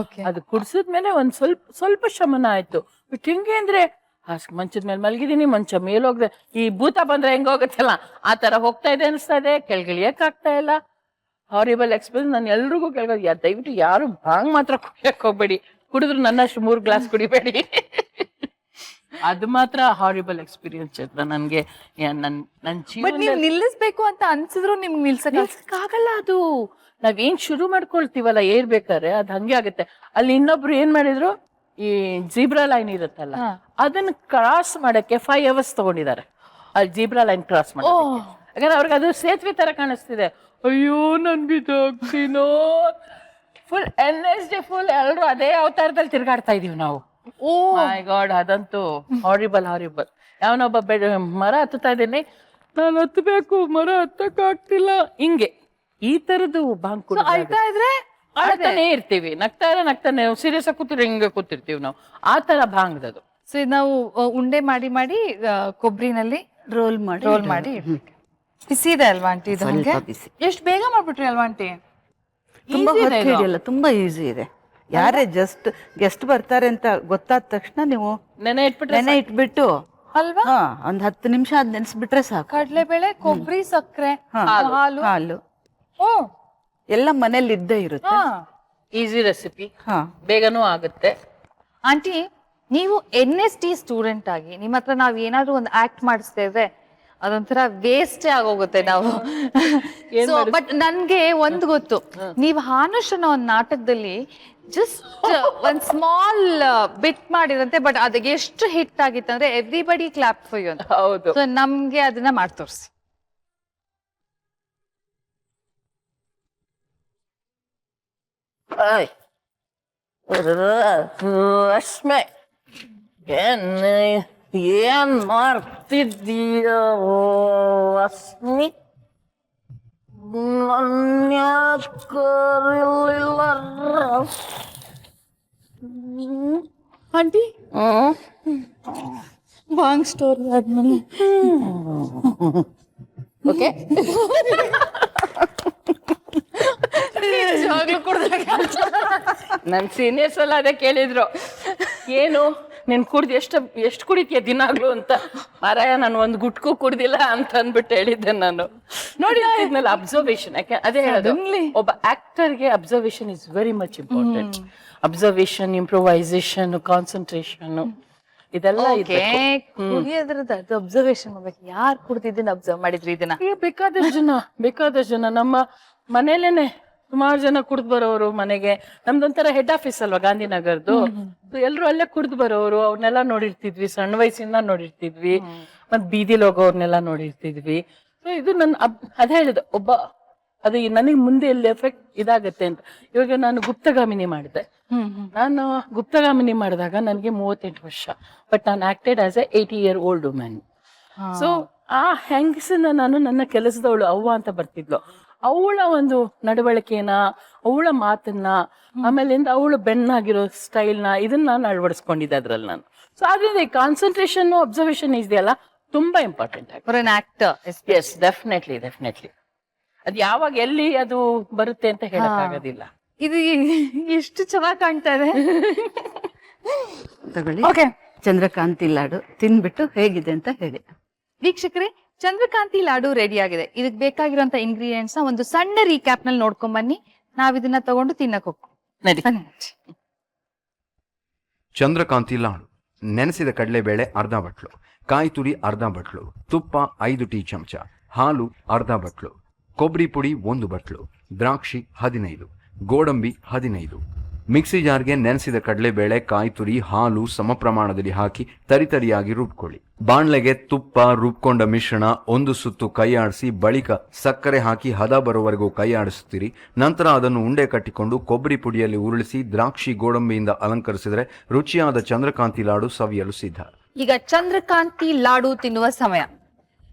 ಅದು ಕುಡ್ಸಿದ್ಮೇಲೆ ಒಂದ್ ಸ್ವಲ್ಪ ಶಮನ ಆಯ್ತು. ಬಟ್ ಹೆಂಗೆ ಅಂದ್ರೆ, ಮಂಚದ ಮೇಲೆ ಮಲಗಿದೀನಿ, ಮಂಚ ಮೇಲೆ ಹೋಗ್ದೆ, ಈ ಭೂತ ಬಂದ್ರೆ ಹೆಂಗ ಹೋಗತ್ತಲ್ಲ ಆ ತರ ಹೋಗ್ತಾ ಇದೆ ಅನಿಸ್ತಾ ಇದೆ. ಕೆಳಗಿಳಿಯಕ್ ಆಗ್ತಾ ಇಲ್ಲ. Horrible experience. ನಾನು ಎಲ್ರಿಗೂ ಕೇಳ್ಬೋದು, ದಯವಿಟ್ಟು ಯಾರು ಭಾಂಗ್ ಮಾತ್ರ ಕುಡಿಯಕ್ ಹೋಗ್ಬೇಡಿ, ಕುಡಿದ್ರು ನನ್ನಷ್ಟು 3 ಗ್ಲಾಸ್ ಕುಡಿಬೇಡಿ. ಅದು ಮಾತ್ರ ಹಾರಿಬಲ್ ಎಕ್ಸ್ಪೀರಿಯನ್ಸ್ ಚೈತ್ರ ನನ್ಗೆ. ನನ್ ಜೀವನ ನಿಲ್ಲಿಸ್ಬೇಕು ಅಂತ ಅನ್ಸಿದ್ರು ನಿಮ್ಗೆ ನಿಲ್ಸಕ್ಕಾಗಲ್ಲ. ಅದು ನಾವೇನ್ ಶುರು ಮಾಡ್ಕೊಳ್ತೀವಲ್ಲ ಏರ್ಬೇಕಾದ್ರೆ ಅದ್ ಹಂಗೆ ಆಗುತ್ತೆ. ಅಲ್ಲಿ ಇನ್ನೊಬ್ರು ಏನ್ ಮಾಡಿದ್ರು, ಈ ಜೀಬ್ರಾ ಲೈನ್ ಇರುತ್ತಲ್ಲ, ಅದನ್ನ ಕ್ರಾಸ್ ಮಾಡಕ್ಕೆ 5 hours ತಗೊಂಡಿದ್ದಾರೆ. ಅಲ್ಲಿ ಜೀಬ್ರಾ ಲೈನ್ ಕ್ರಾಸ್ ಮಾಡೋದಕ್ಕೆ. ಯಾಕಂದ್ರೆ ಅವ್ರಿಗೆ ಅದು ಸೇತುವೆ ತರ ಕಾಣಿಸ್ತಿದೆ. ಅಯ್ಯೋ ನನ್ ಬಿದ್ದೋಗ್ತೀನೋ. ಫುಲ್ NSD ಫುಲ್ ಎಲ್ರು ಅದೇ ಅವತಾರದಲ್ಲಿ ತಿರ್ಗಾಡ್ತಾ ಇದೀವಿ ನಾವು. ಓ ಮೈ ಗಾಡ್, ಅದಂತೂ ಹಾರಿಬಲ್. ಯಾವನೊಬ್ಬ ಮರ ಹತ್ತುತ್ತಾ ಇದ್ದೀನಿ, ನಾನು ಹತ್ತಬೇಕು, ಮರ ಹತ್ತಕ್ ಆಗ್ತಿಲ್ಲ. ಹಿಂಗೆ ಈ ತರದ್ದು ಭಾಂಗ್ ಅಳ್ತಾ ಇದ್ರೆ ಆಡ್ತಾನೆ ಇರ್ತೀವಿ, ನಗ್ತಾನೆ ಸೀರಿಯಸ್ ಆಗಿ ಕೂತಿರ್ ಹಿಂಗೆ ಕೂತಿರ್ತೀವಿ ನಾವು. ಆ ತರ ಭಾಂಗ್ದದು. ಸೊ ನಾವು ಉಂಡೆ ಮಾಡಿ ಕೊಬ್ಬರಿನಲ್ಲಿ ರೋಲ್ ಮಾಡಿ ಬಿಸಿ ಇದೆ ಅಲ್ವಾ ಆಂಟಿ? ಇದು ಎಷ್ಟು ಬೇಗ ಮಾಡ್ಬಿಟ್ರಿ ಅಲ್ವಾ ಆಂಟಿ? ತುಂಬಾ ಹೊತ್ತು ಹಿಡಿಯಲ್ಲ, ತುಂಬಾ ಈಸಿ ಇದೆ. ಯಾರೇ ಜಸ್ಟ್ ಗೆಸ್ಟ್ ಬರ್ತಾರೆ ಅಂತ ಗೊತ್ತಾದ ತಕ್ಷಣ ನೀವು ನೆನೆ ಇಟ್ಬಿಟ್ಟು ಅಲ್ವಾ, ಒಂದ್ 10 ನಿಮಿಷ ಅದ್ ನೆನ್ಸ್ಬಿಟ್ರೆ ಸಾಕು. ಕಡ್ಲೆಬೇಳೆ, ಕೊಬ್ಬರಿ, ಸಕ್ಕರೆ, ಹಾಲು ಎಲ್ಲ ಮನೇಲಿ ಇದ್ದೇ ಇರುತ್ತೆ. ಈಸಿ ರೆಸಿಪಿ, ಬೇಗನೂ ಆಗುತ್ತೆ. ಆಂಟಿ, ನೀವು NST ಸ್ಟೂಡೆಂಟ್ ಆಗಿ ನಿಮ್ಮ ಹತ್ರ ನಾವ್ ಏನಾದ್ರು ಒಂದು ಆಕ್ಟ್ ಮಾಡಿಸ್ತೇವೆ, ಅದೊಂಥರ ವೇಸ್ಟೇ ಆಗೋಗುತ್ತೆ ನಾವು. ಬಟ್ ನನ್ಗೆ ಒಂದ್ ಗೊತ್ತು, ನೀವ್ ಹಾನುಷ್ ಅನ್ನೋ ಒಂದ್ ನಾಟಕದಲ್ಲಿ ಜಸ್ಟ್ ಒಂದ್ ಸ್ಮಾಲ್ ಬಿಟ್ ಮಾಡಿರಂತೆ, ಬಟ್ ಅದಕ್ಕೆ ಎಷ್ಟು ಹಿಟ್ ಆಗಿತ್ತಂದ್ರೆ ಎವ್ರಿಬಡಿ ಕ್ಲಾಪ್ ಫಾರ್ ಯು ಅಂತ. ಹೌದು. ಸೊ ನಮ್ಗೆ ಅದನ್ನ ಮಾಡಿ ತೋರಿಸಿ. ರಶ್ಮೆ, ಏನ್ ಮಾಡ್ತಿದ್ದೀಯ ರಶ್ಮಿ? ಆಂಟಿ ಬಾಂಗ್ ಸ್ಟೋರ್ ಆದ್ಮೇಲೆ ಓಕೆ ನನ್ ಸೀನಿಯರ್ಸ್ ಎಲ್ಲ ಅದೇ ಕೇಳಿದ್ರು, ಏನು ನೀನ್ ಕುಡ್ದು ಎಷ್ಟು ಕುಡಿತೀಯ ದಿನಾಗ್ಲು ಅಂತ. ಮಾರಾಯ ನಾನು ಒಂದ್ ಗುಟ್ಕು ಕುಡ್ದಿಲ್ಲ ಅಂತ ಅಂದ್ಬಿಟ್ಟು ಹೇಳಿದ್ದೆ ನಾನು. ನೋಡಿದ್ನಲ್ಲ ಅಬ್ಸರ್ವೇಷನ್, ಯಾಕೆ ಅದೇ ಹೇಳೋದು, ಒಬ್ಬ ಆಕ್ಟರ್ಗೆ observation is very much important. Observation, improvisation, concentration ಇದೆಲ್ಲ ಕುಡಿಯೋದ್ರದ್ದು ಅಬ್ಸರ್ವೇಷನ್ ಮಾಡ್ಬೇಕು. ಯಾರು ಕುಡ್ದಿದ್ದನ್ನ ಅಬ್ಸರ್ವ್ ಮಾಡಿದ್ರಿ ಇದನ್ನ? ಬೇಕಾದಷ್ಟು ಜನ ನಮ್ಮ ಮನೇಲೇನೆ ಸುಮಾರು ಜನ ಕುಡ್ದು ಬರೋರು. ಮನೆಗೆ ನಮ್ದೊಂಥರ ಹೆಡ್ ಆಫೀಸ್ ಅಲ್ವಾ ಗಾಂಧಿನಗರ್ದು, ಎಲ್ರು ಅಲ್ಲೇ ಕುಡ್ದು ಬರೋರು. ಅವ್ರನ್ನೆಲ್ಲ ನೋಡಿರ್ತಿದ್ವಿ, ಸಣ್ಣ ವಯಸ್ಸಿಂದ ನೋಡಿರ್ತಿದ್ವಿ. ಮತ್ ಬೀದಿಲ್ ಹೋಗೋರ್ನೆಲ್ಲ ನೋಡಿರ್ತಿದ್ವಿ. ಸೊ ಇದು ನನ್ ಅದೇ ಹೇಳಿದ, ಒಬ್ಬ ಅದು ನನಗೆ ಮುಂದೆ ಎಲ್ಲಿ ಎಫೆಕ್ಟ್ ಇದಾಗತ್ತೆ ಅಂತ. ಇವಾಗ ನಾನು ಗುಪ್ತಗಾಮಿನಿ ಮಾಡಿದೆ. ನಾನು ಗುಪ್ತಗಾಮಿನಿ ಮಾಡಿದಾಗ ನನಗೆ 38 ವರ್ಷ, ಬಟ್ ನಾನು acted as A 80-year old women. So ಆ ಹೆಂಗಸನ್ನ ನಾನು ನನ್ನ ಕೆಲಸದವಳು ಅವ್ವ ಅಂತ ಬರ್ತಿದ್ಲು, ಅವಳ ಒಂದು ನಡವಳಿಕೆನ, ಅವಳ ಮಾತನ್ನ, ಆಮೇಲಿಂದ ಅವಳು ಬೆನ್ನಾಗಿರೋ ಸ್ಟೈಲ್ನ, ಇದನ್ನ ನಾನು ಅಳವಡಿಸ್ಕೊಂಡಿದ್ದೆ ಅದ್ರಲ್ಲಿ ನಾನು. ಸೊ ಆದ್ರಿಂದ ಈ ಕಾನ್ಸಂಟ್ರೇಷನ್ ಅಬ್ಸರ್ವೇಷನ್ ಇದೆಯಲ್ಲ ತುಂಬಾ ಇಂಪಾರ್ಟೆಂಟ್ ಆಗಿ. For an actor. Yes, definitely. ಅದು ಯಾವಾಗ ಎಲ್ಲಿ ಅದು ಬರುತ್ತೆ ಅಂತ ಹೇಳಕ್ ಆಗೋದಿಲ್ಲ. ಇದು ಎಷ್ಟು ಚೆನ್ನಾಗಿ ಕಾಣ್ತಾ ಇದೆ. ತಗೊಳ್ಳಿ. ಓಕೆ, ಚಂದ್ರಕಾಂತಿ ಲಾಡು ತಿನ್ಬಿಟ್ಟು ಹೇಗಿದೆ ಅಂತ ಹೇಳಿ. ವೀಕ್ಷಕರೇ, ಚಂದ್ರಕಾಂತಿ ಲಾಡು ರೆಡಿ ಆಗಿದೆ. ಇದಕ್ಕೆ ಬೇಕಾಗಿರುವಂತ ಇಂಗ್ರೀಡಿಯೆಂಟ್ಸ್ ನ ಒಂದು ಸಣ್ಣ ರೀಕ್ಯಾಪ್ ನಲ್ಲಿ ನೋಡ್ಕೊಂಡ್ ಬನ್ನಿ. ನಾವ್ ಇದನ್ನ ತಗೊಂಡು ತಿನ್ನಕ್ ಹೋಗ್ತೀವಿ. ಚಂದ್ರಕಾಂತಿ ಲಾಡು: ನೆನೆಸಿದ ಕಡಲೆಬೇಳೆ ಅರ್ಧ ಬಟ್ಲು, ಕಾಯಿ ತುರಿ ಅರ್ಧ ಬಟ್ಲು, ತುಪ್ಪ 5 ಟೀ ಚಮಚ, ಹಾಲು ಅರ್ಧ ಬಟ್ಲು, ಕೊಬ್ಬರಿ ಪುಡಿ 1 ಬಟ್ಲು, ದ್ರಾಕ್ಷಿ 15, ಗೋಡಂಬಿ 15. ಮಿಕ್ಸಿ ಜಾರ್ಗೆ ನೆನೆಸಿದ ಕಡಲೆಬೇಳೆ, ಕಾಯಿ ತುರಿ, ಹಾಲು ಸಮ ಪ್ರಮಾಣದಲ್ಲಿ ಹಾಕಿ ತರಿತರಿಯಾಗಿ ರುಬ್ಕೊಳ್ಳಿ. ಬಾಣ್ಲೆಗೆ ತುಪ್ಪ, ರುಬ್ಕೊಂಡ ಮಿಶ್ರಣ 1 ಸುತ್ತು ಕೈ ಆಡಿಸಿ, ಬಳಿಕ ಸಕ್ಕರೆ ಹಾಕಿ ಹದ ಬರುವವರೆಗೂ ಕೈ ಆಡಿಸುತ್ತೀರಿ. ನಂತರ ಅದನ್ನು ಉಂಡೆ ಕಟ್ಟಿಕೊಂಡು ಕೊಬ್ಬರಿ ಪುಡಿಯಲ್ಲಿ ಉರುಳಿಸಿ ದ್ರಾಕ್ಷಿ ಗೋಡಂಬಿಯಿಂದ ಅಲಂಕರಿಸಿದರೆ ರುಚಿಯಾದ ಚಂದ್ರಕಾಂತಿ ಲಾಡು ಸವಿಯಲು ಸಿದ್ಧ. ಈಗ ಚಂದ್ರಕಾಂತಿ ಲಾಡು ತಿನ್ನುವ ಸಮಯ.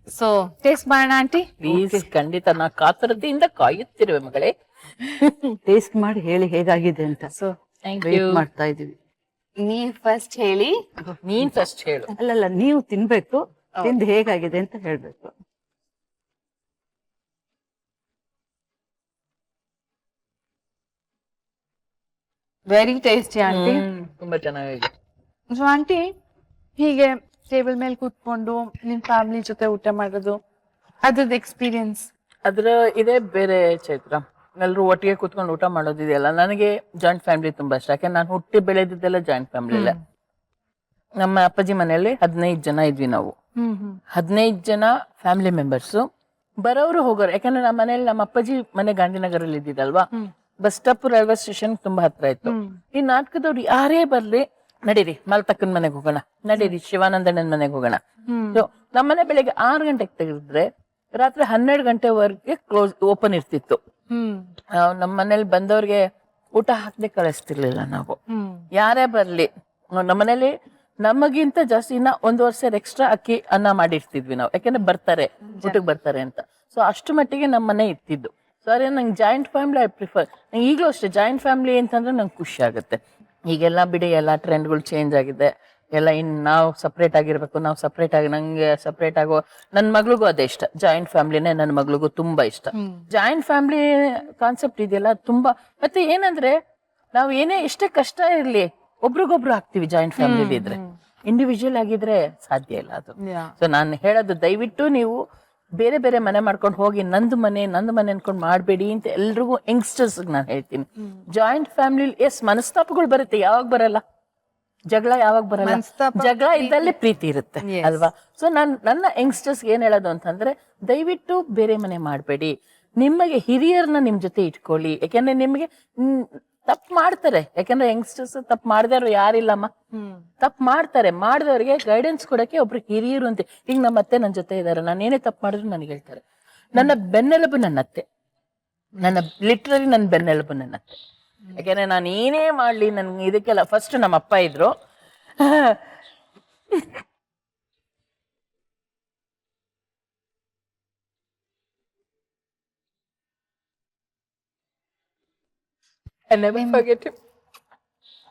ಸೊ ಟೇಸ್ಟ್ ಮಾಡೋಣ ಆಂಟಿ? ಪ್ಲೀಸ್, ಖಂಡಿತ. ನಾ ಕಾತುರತೆಯಿಂದ ಕಾಯುತ್ತಿರುವೆ ಮಗಳೇ. ಟೇಸ್ಟ್ ಮಾಡಿ ಹೇಳಿ ಹೇಗಾಗಿದೆ ಅಂತ. ಸೊ ವೇಟ್ ಮಾಡ್ತಾ ಇದೀವಿ. ನೀವ್ ಫಸ್ಟ್ ಹೇಳಿ. ನೀನ್ ಫಸ್ಟ್ ಹೇಳು. ಅಲ್ಲಲ್ಲ, ನೀವು ತಿನ್ಬೇಕು, ತಿಂದು ಹೇಗಾಗಿದೆ ಅಂತ ಹೇಳ್ಬೇಕು. Very tasty aunty. ತುಂಬಾ ಚೆನ್ನಾಗಿದೆ. ಸೊ ಆಂಟಿ, ಹೀಗೆ ಟೇಬಲ್ ಮೇಲೆ ಕೂತ್ಕೊಂಡು ನಿಮ್ ಫ್ಯಾಮಿಲಿ ಜೊತೆ ಊಟ ಮಾಡೋದು, ಅದ್ರದ್ದು ಎಕ್ಸ್ಪೀರಿಯನ್ಸ್? ಅದ್ರ ಇದೇ ಬೇರೆ ಚೈತ್ರ. ಎಲ್ಲರೂ ಒಟ್ಟಿಗೆ ಕೂತ್ಕೊಂಡು ಊಟ ಮಾಡೋದಿದೆಯಲ್ಲ, ನನಗೆ ಜಾಯಿಂಟ್ ಫ್ಯಾಮಿಲಿ ತುಂಬಾ ಇಷ್ಟ. ಯಾಕೆ ನಾನು ಹುಟ್ಟಿ ಬೆಳೆದಿದ್ದೆಲ್ಲ ಜಾಯಿಂಟ್ ಫ್ಯಾಮಿಲಿಯಲ್ಲೇ. ನಮ್ಮ ಅಪ್ಪಾಜಿ ಮನೆಯಲ್ಲಿ 15 ಜನ ಇದ್ವಿ ನಾವು. 15 ಜನ ಫ್ಯಾಮಿಲಿ ಮೆಂಬರ್ಸ್, ಬರೋರು ಹೋಗೋರು. ಯಾಕಂದ್ರೆ ನಮ್ಮ ಮನೇಲಿ ನಮ್ಮ ಅಪ್ಪಾಜಿ ಮನೆ ಗಾಂಧಿನಗರಲ್ಲಿ ಇದ್ದಿದ್ದಲ್ವಾ, ಬಸ್ ಸ್ಟಾಪ್ ರೈಲ್ವೆ ಸ್ಟೇಷನ್ ತುಂಬಾ ಹತ್ರ ಇತ್ತು. ಈ ನಾಟಕದವ್ರು ಯಾರೇ ಬರ್ಲಿ, ನಡೀರಿ ಮಲ್ತಕ್ಕನ್ ಮನೆಗೆ ಹೋಗೋಣ, ನಡೀರಿ ಶಿವಾನಂದಣ್ಣನ ಮನೆಗೆ ಹೋಗೋಣ. ನಮ್ಮನೆ ಬೆಳಿಗ್ಗೆ 6 ಗಂಟೆಗೆ ತೆಗೆದ್ರೆ ರಾತ್ರಿ 12 ಗಂಟೆವರೆಗೆ ಓಪನ್ ಇರ್ತಿತ್ತು. ನಮ್ಮ ಮನೇಲಿ ಬಂದವ್ರಿಗೆ ಊಟ ಹಾಕದೆ ಕಳಿಸ್ತಿರ್ಲಿಲ್ಲ ನಾವು. ಯಾರೇ ಬರ್ಲಿ, ನಮ್ಮನೇಲಿ ನಮಗಿಂತ ಜಾಸ್ತಿ ಇನ್ನ 1 ವರ್ಷ ಎಕ್ಸ್ಟ್ರಾ ಅಕ್ಕಿ ಅನ್ನ ಮಾಡಿರ್ತಿದ್ವಿ ನಾವು, ಯಾಕಂದ್ರೆ ಬರ್ತಾರೆ, ಊಟಕ್ಕೆ ಬರ್ತಾರೆ ಅಂತ. ಸೊ ಅಷ್ಟು ಮಟ್ಟಿಗೆ ನಮ್ಮ ಮನೆ ಇರ್ತಿದ್ದು. ಸಾರಿ, ನಂಗೆ ಜಾಯಿಂಟ್ ಫ್ಯಾಮಿಲಿ ಐ ಪ್ರಿಫರ್. ನಂಗೆ ಈಗಲೂ ಅಷ್ಟೇ ಜಾಯಿಂಟ್ ಫ್ಯಾಮಿಲಿ ಅಂತಂದ್ರೆ ನಂಗೆ ಖುಷಿ ಆಗುತ್ತೆ. ಈಗೆಲ್ಲ ಬಿಡಿ, ಎಲ್ಲ ಟ್ರೆಂಡ್ಗಳು ಚೇಂಜ್ ಆಗಿದೆ. ಎಲ್ಲ ಇನ್ನು ನಾವು ಸಪ್ರೇಟ್ ಆಗಿರ್ಬೇಕು, ನಾವು ಸಪ್ರೇಟ್ ಆಗಿ, ನಂಗೆ ಸಪ್ರೇಟ್ ಆಗೋ, ನನ್ನ ಮಗಳಿಗೂ ಅದೇ ಇಷ್ಟ. ಜಾಯಿಂಟ್ ಫ್ಯಾಮಿಲಿನೇ ನನ್ನ ಮಗಳಿಗೂ ತುಂಬಾ ಇಷ್ಟ. ಜಾಯಿಂಟ್ ಫ್ಯಾಮಿಲಿ ಕಾನ್ಸೆಪ್ಟ್ ಇದೆಯಲ್ಲ ತುಂಬಾ. ಮತ್ತೆ ಏನಂದ್ರೆ, ನಾವು ಏನೇ ಎಷ್ಟೇ ಕಷ್ಟ ಇರ್ಲಿ ಒಬ್ರಿಗೊಬ್ರು ಆಗ್ತೀವಿ ಜಾಯಿಂಟ್ ಫ್ಯಾಮಿಲಿ ಇದ್ರೆ. ಇಂಡಿವಿಜುವಲ್ ಆಗಿದ್ರೆ ಸಾಧ್ಯ ಇಲ್ಲ ಅದು. ಸೊ ನಾನು ಹೇಳೋದು, ದಯವಿಟ್ಟು ನೀವು ಬೇರೆ ಬೇರೆ ಮನೆ ಮಾಡ್ಕೊಂಡು ಹೋಗಿ ನಂದು ಮನೆ ಅನ್ಕೊಂಡು ಮಾಡ್ಬೇಡಿ ಅಂತ ಎಲ್ರಿಗೂ ಯಂಗ್ಸ್ಟರ್ಸ್ ನಾನು ಹೇಳ್ತೀನಿ. ಜಾಯಿಂಟ್ ಫ್ಯಾಮಿಲಿ ಎಸ್ ಮನಸ್ತಾಪಗಳು ಬರುತ್ತೆ, ಯಾವಾಗ ಬರಲ್ಲ? ಜಗಳ ಯಾವಾಗ ಬರಲ್ಲ? ಜಗಳ ಇದ್ದಲ್ಲಿ ಪ್ರೀತಿ ಇರುತ್ತೆ ಅಲ್ವಾ? ಸೊ ನನ್ನ ಯಂಗ್ಸ್ಟರ್ಸ್ ಏನ್ ಹೇಳೋದು ಅಂತಂದ್ರೆ, ದಯವಿಟ್ಟು ಬೇರೆ ಮನೆ ಮಾಡ್ಬೇಡಿ, ನಿಮಗೆ ಹಿರಿಯರ್ನ ನಿಮ್ ಜೊತೆ ಇಟ್ಕೊಳ್ಳಿ. ಯಾಕಂದ್ರೆ ನಿಮ್ಗೆ ತಪ್ಪು ಮಾಡ್ತಾರೆ. ಯಾಕಂದ್ರೆ ಯಂಗ್ಸ್ಟರ್ಸ್ ತಪ್ಪು ಮಾಡದವ್ರು ಯಾರಿಲ್ಲಮ್ಮ, ತಪ್ಪು ಮಾಡ್ತಾರೆ. ಮಾಡಿದವ್ರಿಗೆ ಗೈಡೆನ್ಸ್ ಕೊಡಕ್ಕೆ ಒಬ್ರು ಹಿರಿಯರು ಅಂತ. ಈಗ ನಮ್ಮ ಅತ್ತೆ ನನ್ನ ಜೊತೆ ಇದಾರೆ, ನಾನು ಏನೇ ತಪ್ಪು ಮಾಡಿದ್ರು ನನಗೆ ಹೇಳ್ತಾರೆ. ನನ್ನ ಬೆನ್ನೆಲುಬು ನನ್ನ ಅತ್ತೆ, ಲಿಟ್ರಲಿ ನನ್ನ ಬೆನ್ನೆಲುಬು ನನ್ನ ಅತ್ತೆ. ಯಾಕಂದ್ರೆ ನಾನು ಏನೇ ಮಾಡ್ಲಿ ನನ್ಗೆ ಇದಕ್ಕೆಲ್ಲ ಫಸ್ಟ್ ನಮ್ಮ ಅಪ್ಪ ಇದ್ರು.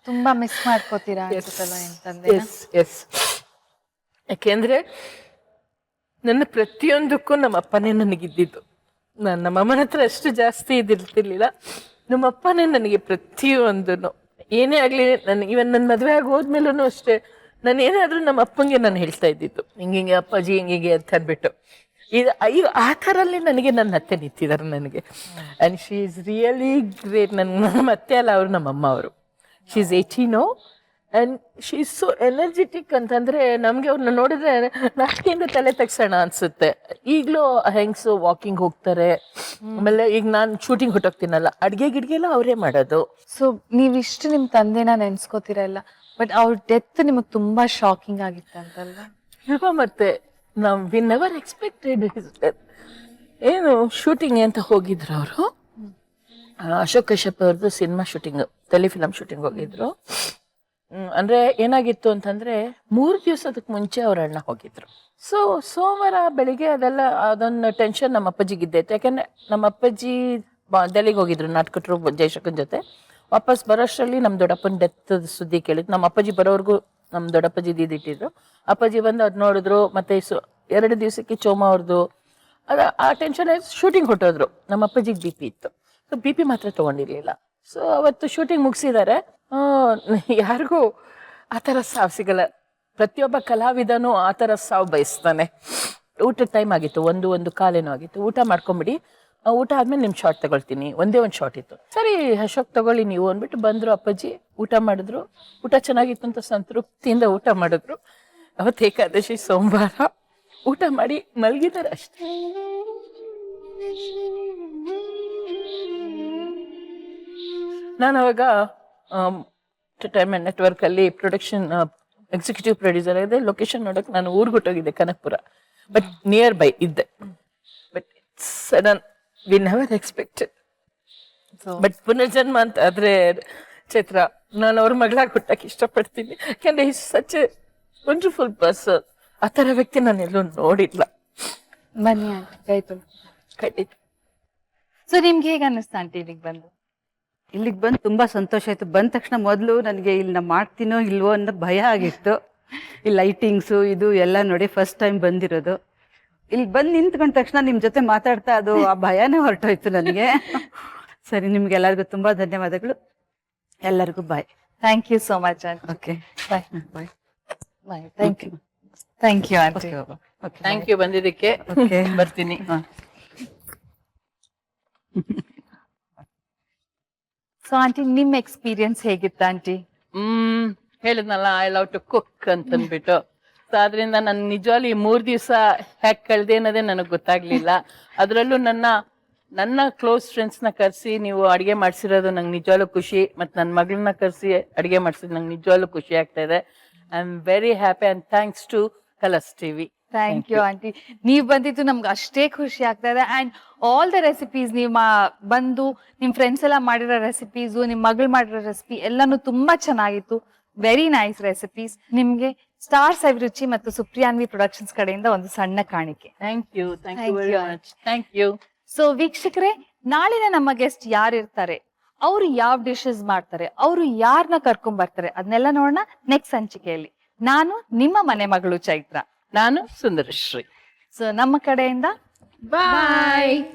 ತುಂಬಾ ಮಿಸ್ ಮಾಡ್ಕೋತೀರಾ ಅನ್ಸುತ್ತಲ್ಲ ಅಂತಂದ್ರೆ? ಯಾಕೆಂದ್ರೆ ನನ್ನ ಪ್ರತಿಯೊಂದಕ್ಕೂ ನಮ್ಮ ಅಪ್ಪನೇ ನನಗಿದ್ದಿದ್ದು. ನಮ್ಮ ಅಮ್ಮನ ಹತ್ರ ಅಷ್ಟು ಜಾಸ್ತಿ ಇದಿರ್ತಿರ್ಲಿಲ್ಲ. ನಮ್ಮ ಅಪ್ಪನೇ ನನಗೆ ಪ್ರತಿಯೊಂದನ್ನು. ಏನೇ ಆಗ್ಲಿ, ಇವನ್ ನನ್ನ ಮದುವೆ ಆಗಿ ಹೋದ್ಮೇಲೂ ಅಷ್ಟೇ, ನಾನು ಏನಾದ್ರೂ ನಮ್ಮ ಅಪ್ಪಂಗೆ ನಾನು ಹೇಳ್ತಾ ಇದ್ದಿದ್ದು, ಹಿಂಗಿಂಗೆ ಅಪ್ಪಾಜಿ ಹಿಂಗಿಗೆ ಅಂತ ಅಂದ್ಬಿಟ್ಟು. ಈಗ ಆ ಥರಲ್ಲಿ ನನಗೆ ನನ್ನ ಅತ್ತೆ ನಿಂತಿದ್ದಾರೆ ನನಗೆ. And she is really great. ನಮ್ಮ ಅತ್ತೆ ಅಲ್ಲ, ಅವರು ನಮ್ಮಮ್ಮ. ಅವರು she is 80 no and she is so energetic. ಅಂತಂದ್ರೆ ನಮ್ಗೆ ಅವ್ರನ್ನ ನೋಡಿದ್ರೆ ನಾಲ್ಕಿಂದ ತಲೆ ತಗ್ಸೋಣ ಅನ್ಸುತ್ತೆ. ಈಗಲೂ ಹೆಂಗ್ಸು ವಾಕಿಂಗ್ ಹೋಗ್ತಾರೆ. ಆಮೇಲೆ ಈಗ ನಾನು ಶೂಟಿಂಗ್ ಹೊಟ್ಟೋಗ್ತೀನಲ್ಲ, ಅಡ್ಗೆ ಗಿಡ್ಗೆ ಎಲ್ಲ ಅವರೇ ಮಾಡೋದು. ಸೊ ನೀವಿಷ್ಟು ನಿಮ್ ತಂದೆನ ನೆನ್ಸ್ಕೋತಿರಲ್ಲ, ಬಟ್ ಅವ್ರ ಡೆತ್ ನಿಮಗ್ ತುಂಬಾ ಶಾಕಿಂಗ್ ಆಗಿತ್ತಂತಲ್ಲ? ಮತ್ತೆ we never expected his death. ಏನು ಶೂಟಿಂಗ್ ಅಂತ ಹೋಗಿದ್ರು ಅವರು. ಅಶೋಕ್ ಕಶ್ಯಪ್ ಅವ್ರದ್ದು ಸಿನಿಮಾ ಶೂಟಿಂಗ್, ಟೆಲಿಫಿಲಮ್ ಶೂಟಿಂಗ್ ಹೋಗಿದ್ರು. ಅಂದ್ರೆ ಏನಾಗಿತ್ತು ಅಂತಂದ್ರೆ 3 ದಿವಸದಕ್ಕೆ ಮುಂಚೆ ಅವ್ರ ಅಣ್ಣ ಹೋಗಿದ್ರು. ಸೊ ಸೋಮವಾರ ಬೆಳಿಗ್ಗೆ ಅದೊಂದು ಟೆನ್ಷನ್ ನಮ್ಮ ಅಪ್ಪಾಜಿಗಿದ್ದೈತೆ. ಯಾಕಂದ್ರೆ ನಮ್ಮ ಅಪ್ಪಾಜಿ ಡೆಲ್ಲಿಗೆ ಹೋಗಿದ್ರು ನಾಟಕಟ್ರು ಜಯಶಂಕರ್ ಜೊತೆ. ವಾಪಸ್ ಬರೋಷ್ಟರಲ್ಲಿ ನಮ್ಮ ದೊಡ್ಡಪ್ಪನ ಡೆತ್ ಸುದ್ದಿ ಕೇಳಿದ್ರು. ನಮ್ಮ ಅಪ್ಪಾಜಿ ಬರೋವರೆಗೂ ನಮ್ಮ ದೊಡ್ಡಪ್ಪಾಜಿ ಇಟ್ಟಿದ್ರು. ಅಪ್ಪಾಜಿ ಬಂದು ಅದ್ ನೋಡಿದ್ರು. ಮತ್ತೆ 2 ದಿವಸಕ್ಕೆ ಚೋಮ ಅವ್ರದ್ದು ಆ ಟೆನ್ಷನ್ ಶೂಟಿಂಗ್ ಹೊಟ್ಟೋದ್ರು. ನಮ್ಮ ಅಪ್ಪಾಜಿಗೆ BP ಇತ್ತು. ಸೊ BP ಮಾತ್ರ ತಗೊಂಡಿರ್ಲಿಲ್ಲ. ಸೊ ಅವತ್ತು ಶೂಟಿಂಗ್ ಮುಗಿಸಿದ್ದಾರೆ. ಯಾರಿಗೂ ಆ ಥರ ಸಾವು ಸಿಗಲ್ಲ. ಪ್ರತಿಯೊಬ್ಬ ಕಲಾವಿದನೂ ಆ ಥರ ಸಾವು ಬಯಸ್ತಾನೆ. ಊಟದ ಟೈಮ್ ಆಗಿತ್ತು, 1:15 ಆಗಿತ್ತು. ಊಟ ಮಾಡ್ಕೊಂಬಿಡಿ, ಊಟ ಆದ್ಮೇಲೆ ನಿಮ್ ಶಾರ್ಟ್ ತಗೊಳ್ತೀನಿ. ಒಂದೇ ಒಂದು ಶಾರ್ಟ್ ಇತ್ತು. ಸರಿ ಅಶೋಕ್ ತಗೊಳ್ಳಿ ನೀವು ಅಂದ್ಬಿಟ್ಟು ಬಂದ್ರು ಅಪ್ಪಾಜಿ. ಊಟ ಮಾಡಿದ್ರು. ಊಟ ಚೆನ್ನಾಗಿತ್ತು ಅಂತ ಸಂತೃಪ್ತಿಯಿಂದ ಊಟ ಮಾಡಿದ್ರು. ಅವತ್ತು ಏಕಾದಶಿ ಸೋಮವಾರ. ಊಟ ಮಾಡಿ ಮಲಗಿದ್ದಾರೆ ಅಷ್ಟೇ. ನಾನು ಅವಾಗ ಎಂಟರ್ಟೈನ್ಮೆಂಟ್ ನೆಟ್ವರ್ಕ್ ಅಲ್ಲಿ ಪ್ರೊಡಕ್ಷನ್ ಎಕ್ಸಿಕ್ಯೂಟಿವ್ ಪ್ರೊಡ್ಯೂಸರ್ ಇದೆ. ಲೊಕೇಶನ್ ನೋಡಕ್ ನಾನು ಊರ್ಗೊಟ್ಟೋಗಿದ್ದೆ, ಕನಕಪುರ. ಬಟ್ ನಿಯರ್ ಬೈ ಇದ್ದೆ. But sudden we never expected. But ಪುನರ್ಜನ್ಮ ಅಂತ ಆದ್ರೆ ಚೈತ್ರ, ನಾನು ಅವ್ರ ಮಗಳಾಗಿ ಹುಟ್ಟಕ್ಕೆ ಇಷ್ಟಪಡ್ತೀನಿ. ಯಾಕಂದ್ರೆ is such A wonderful person. ಆ ಥರ ವ್ಯಕ್ತಿ ನಾನು ಎಲ್ಲೂ ನೋಡಿಲ್ಲ. ಬನ್ನಿ ಆಂಟಿ, ಕೈತು. ಖಂಡಿತ. ಸೊ ನಿಮ್ಗೆ ಹೇಗೆ ಅನ್ನಿಸ್ತಾ ಆಂಟಿ ಇಲ್ಲಿಗೆ ಬಂದು? ಇಲ್ಲಿಗೆ ಬಂದು ತುಂಬಾ ಸಂತೋಷ ಆಯ್ತು. ಬಂದ ತಕ್ಷಣ ಮೊದಲು ನನಗೆ ಇಲ್ಲಿ ನಾ ಮಾಡ್ತೀನೋ ಇಲ್ವೋ ಅನ್ನೋ ಭಯ ಆಗಿತ್ತು. ಈ ಲೈಟಿಂಗ್ಸು ಇದು ಎಲ್ಲ ನೋಡಿ ಫಸ್ಟ್ ಟೈಮ್ ಬಂದಿರೋದು. ಇಲ್ಲಿ ಬಂದು ನಿಂತ್ಕೊಂಡ ತಕ್ಷಣ ನಿಮ್ಮ ಜೊತೆ ಮಾತಾಡ್ತಾ ಅದು ಆ ಭಯನೇ ಹೊರಟೋಯ್ತು ನನಗೆ. ಸರಿ, ನಿಮ್ಗೆಲ್ಲರಿಗೂ ತುಂಬಾ ಧನ್ಯವಾದಗಳು. ಎಲ್ಲರಿಗೂ bye. Thank you so much aunty. Okay, bye bye. Bye. Thank you. Thank you aunty. Thank you ಬಂದಿದ್ದಕ್ಕೆ. ಓಕೆ, ಬರ್ತೀನಿ. ಸೊ ಆಂಟಿ, ನಿಮ್ ಎಕ್ಸ್ಪೀರಿಯನ್ಸ್ ಹೇಗಿತ್ತು ಆಂಟಿ? ಹೇಳಿದ್ನಲ್ಲ, ಐ ಲವ್ ಟು ಕುಕ್ ಅಂತಂದ್ಬಿಟ್ಟು. ಸೊ ಅದರಿಂದ ನಾನು ನಿಜವಾಗ್ಲೂ ಈ 3 ದಿವಸ ಹ್ಯಾಕ್ ಕಳ್ದೆ ಅನ್ನೋದೇ ನನಗೆ ಗೊತ್ತಾಗ್ಲಿಲ್ಲ. ಅದರಲ್ಲೂ ನನ್ನ ಕ್ಲೋಸ್ ಫ್ರೆಂಡ್ಸ್ ನ ಕರೆಸಿ ನೀವು ಅಡಿಗೆ ಮಾಡ್ಸಿರೋದು ನಂಗೆ ನಿಜವಾಗ್ಲೂ ಖುಷಿ. ಮತ್ತೆ ನನ್ನ ಮಗಳನ್ನ ಕರೆಸಿ ಅಡಿಗೆ ಮಾಡ್ಸಿದ್ ನಂಗೆ ನಿಜವಾಗ್ಲೂ ಖುಷಿ ಆಗ್ತಾ ಇದೆ. I am very happy and thanks to Colors TV. Thank you aunty. ನೀವ್ ಬಂದಿದ್ದು ನಮ್ಗೆ ಅಷ್ಟೇ ಖುಷಿ ಆಗ್ತಾ ಇದೆ. ಅಂಡ್ ಆಲ್ ದ ರೆಸಿಪೀಸ್ ನೀವು ಬಂದು ನಿಮ್ ಫ್ರೆಂಡ್ಸ್ ಎಲ್ಲ ಮಾಡಿರೋ ರೆಸಿಪೀಸು, ನಿಮ್ ಮಗಳು ಮಾಡಿರೋ ರೆಸಿಪಿ ಎಲ್ಲಾನು ತುಂಬಾ ಚೆನ್ನಾಗಿತ್ತು. Very nice recipes. ನಿಮ್ಗೆ ಸ್ಟಾರ್ ಸವಿರುಚಿ ಮತ್ತು ಸುಪ್ರಿಯಾನ್ವಿ ಪ್ರೊಡಕ್ಷನ್ಸ್ ಕಡೆಯಿಂದ ಒಂದು ಸಣ್ಣ ಕಾಣಿಕೆ. Thank you very much. Thank you. So ವೀಕ್ಷಕರೇ, ನಾಳಿನ ನಮ್ಮ ಗೆಸ್ಟ್ ಯಾರಿರ್ತಾರೆ, ಅವ್ರು ಯಾವ ಡಿಶಸ್ ಮಾಡ್ತಾರೆ, ಅವ್ರು ಯಾರನ್ನ ಕರ್ಕೊಂಡ್ ಬರ್ತಾರೆ, ಅದನ್ನೆಲ್ಲ ನೋಡೋಣ ನೆಕ್ಸ್ಟ್ ಸಂಚಿಕೆಯಲ್ಲಿ. ನಾನು ನಿಮ್ಮ ಮನೆ ಮಗಳು ಚೈತ್ರ. ನಾನು ಸುಂದರಶ್ರೀ. ಸೊ ನಮ್ಮ ಕಡೆಯಿಂದ ಬಾಯ್.